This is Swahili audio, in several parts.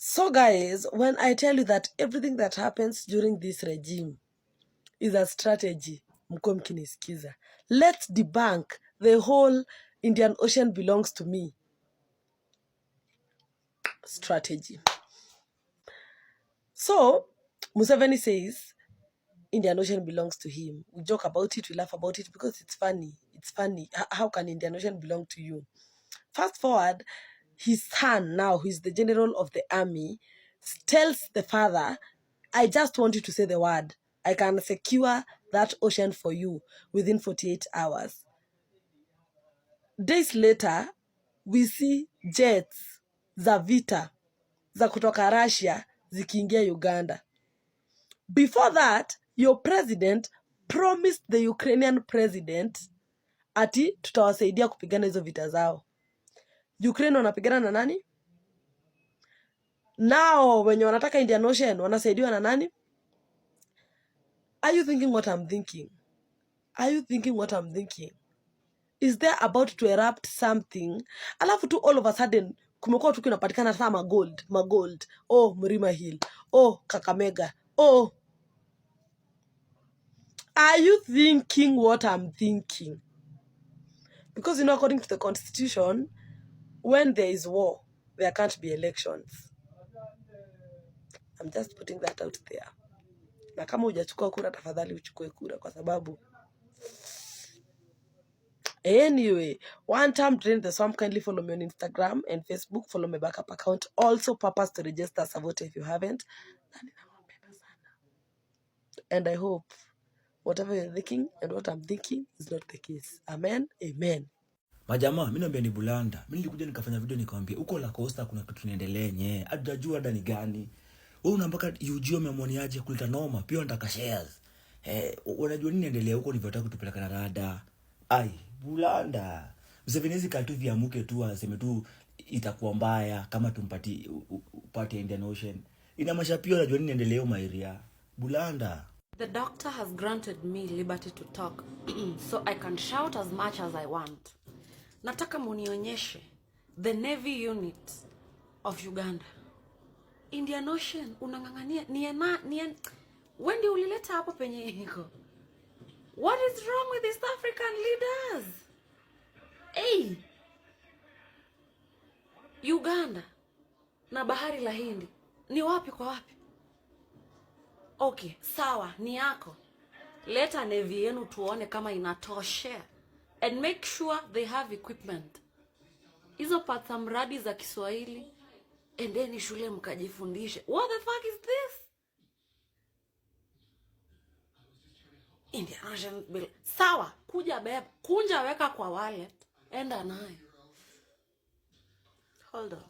So guys, when I tell you that everything that happens during this regime is a strategy, mko mkinisikiza. Let's debunk the whole Indian Ocean belongs to me strategy. So, Museveni says Indian Ocean belongs to him. We joke about it, we laugh about it because it's funny. It's funny. How can Indian Ocean belong to you? Fast forward, his son now, who is the general of the army, tells the father, I just want you to say the word. I can secure that ocean for you within 48 hours. Days later, we see jets za vita za kutoka Russia zikiingia Uganda. Before that, your president promised the Ukrainian president ati tutawasaidia kupigana hizo vita zao. Ukraine wanapigana na nani? Nao wenye wanataka Indian Ocean wanasaidiwa na nani? Are you thinking what I'm thinking? Are you thinking what I'm thinking? Is there about to erupt something? Alafu tu all of a sudden kumekuwa tu kinapatikana sama gold. Oh, Mlima Hill. Oh, Kakamega. Oh. Are you thinking what I'm thinking? Because you know, according to the constitution, when there is war, there can't be elections. I'm just putting that out there. Na kama hujachukua kura, tafadhali uchukue kura kwa sababu. Anyway, one time drain the swamp. Kindly follow me on Instagram and Facebook. Follow my backup account. Also, purpose to register as a voter if you haven't. And I hope whatever you're thinking and what I'm thinking is not the case. Amen. Amen. Majamaa, mimi naambia ni Bulanda. Mimi nilikuja nikafanya video nikamwambia uko La Costa kuna kitu kinaendelea nye. Hatujajua hata ni gani. Wewe unambaka ujio umemwoniaje kuleta noma. Pia nataka shares. Unajua nini inaendelea huko nilivyotaka kutupeleka na rada. Ai, Bulanda. Museveni hizi katu viamuke tu aseme tu itakuwa mbaya kama tumpati upate Indian Ocean. Ina mashapio unajua nini inaendelea mairia. Bulanda. The doctor has granted me liberty to talk, so I can shout as much as I want. Nataka munionyeshe the Navy unit of Uganda. Indian Ocean unangangania when do ulileta hapo penye iko? What is wrong with East African leaders? Hey, Uganda na bahari la Hindi ni wapi kwa wapi? Okay, sawa, ni yako. Leta Navy yenu tuone kama inatosha. And make sure they have equipment. Hizo pata mradi za Kiswahili. Endeni shule mkajifundishe. What the fuck is this? Indian Ocean bill. Sawa, kuja beba. Kunja weka kwa wallet. Enda nayo. Hold on.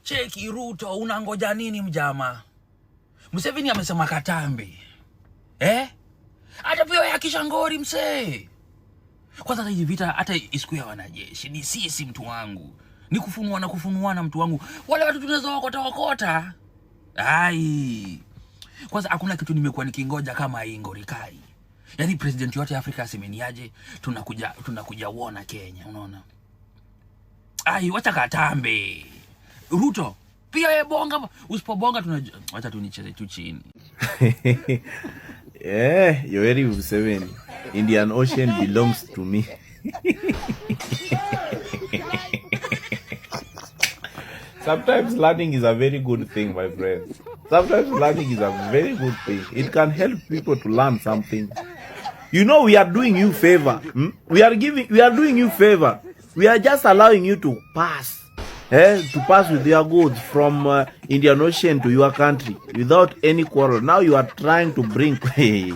Cheki Ruto, unangoja nini mjama? Museveni amesema katambi. Hata pia ya Kishangori msee. Kwanza hivi vita hata isiku ya wanajeshi ni sisi mtu wangu. Ni kufunuana mtu wangu. Wale watu tunaweza wakota. Ai. Kwanza hakuna kitu nimekuwa nikingoja kama hii ngorikai. Yaani president yote Afrika asemeniaje tunakuja uona Kenya, unaona? Ai, wacha katambe. Ruto, pia bonga, usipobonga wacha tunicheze tu chini. Yoweri Museveni, Indian Ocean belongs to me. Sometimes learning is a very good thing, my friend. Sometimes learning is a very good thing. It can help people to learn something. You know, we are doing you favor. We are doing you favor. We are just allowing you to pass. To pass with your goods from Indian Ocean to your country without any quarrel. Now you are trying to bring. We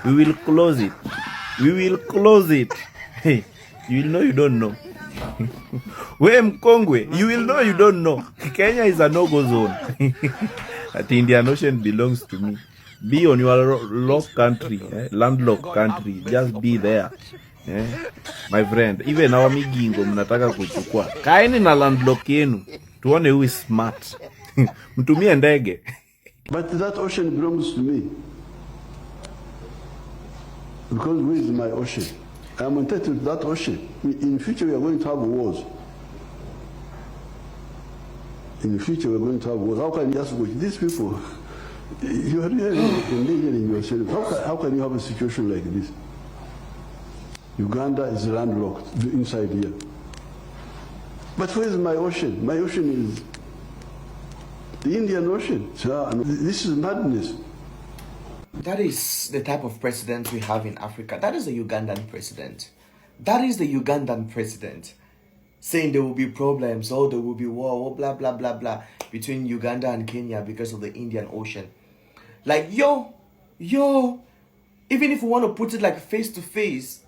will close it. We will close it. You will know you don't know. We Mkongwe, you will know you don't know. Kenya is a no-go zone. The Indian Ocean belongs to me. Be on your locked country, landlocked country. Just be there. My friend, even our migingo mnataka kuchukua. Kaeni na landlock yenu. Tuone who is smart. Mtumie ndege. But that ocean belongs to me. Because where is my ocean? I am entitled to that ocean. In the future we are going to have wars. In the future, we're going to have wars. How can you just watch these people? You are really endangering yourself. How can you have a situation like this? Uganda is landlocked inside here. But where is my ocean? My ocean is the Indian Ocean. So, this is madness. That is the type of president we have in Africa. That is the Ugandan president. That is the Ugandan president. Saying there will be problems, or there will be war, blah, blah, blah, blah, between Uganda and Kenya because of the Indian Ocean. Like, yo, even if we want to put it like face to face,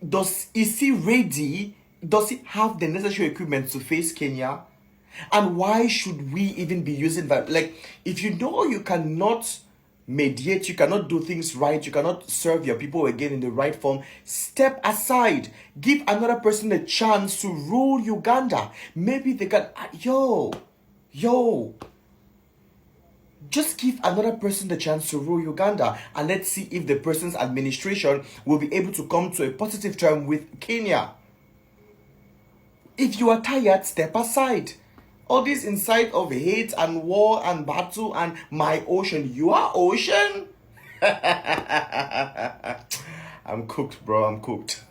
is he ready? Does he have the necessary equipment to face Kenya? And why should we even be using that? Like, if you know you cannot mediate, you cannot do things right, you cannot serve your people again in the right form, step aside. Give another person a chance to rule Uganda. Maybe they can, just give another person the chance to rule Uganda, and let's see if the person's administration will be able to come to a positive term with Kenya. If you are tired, step aside. All this inside of hate and war and battle and my ocean. You are ocean? I'm cooked, bro. I'm cooked.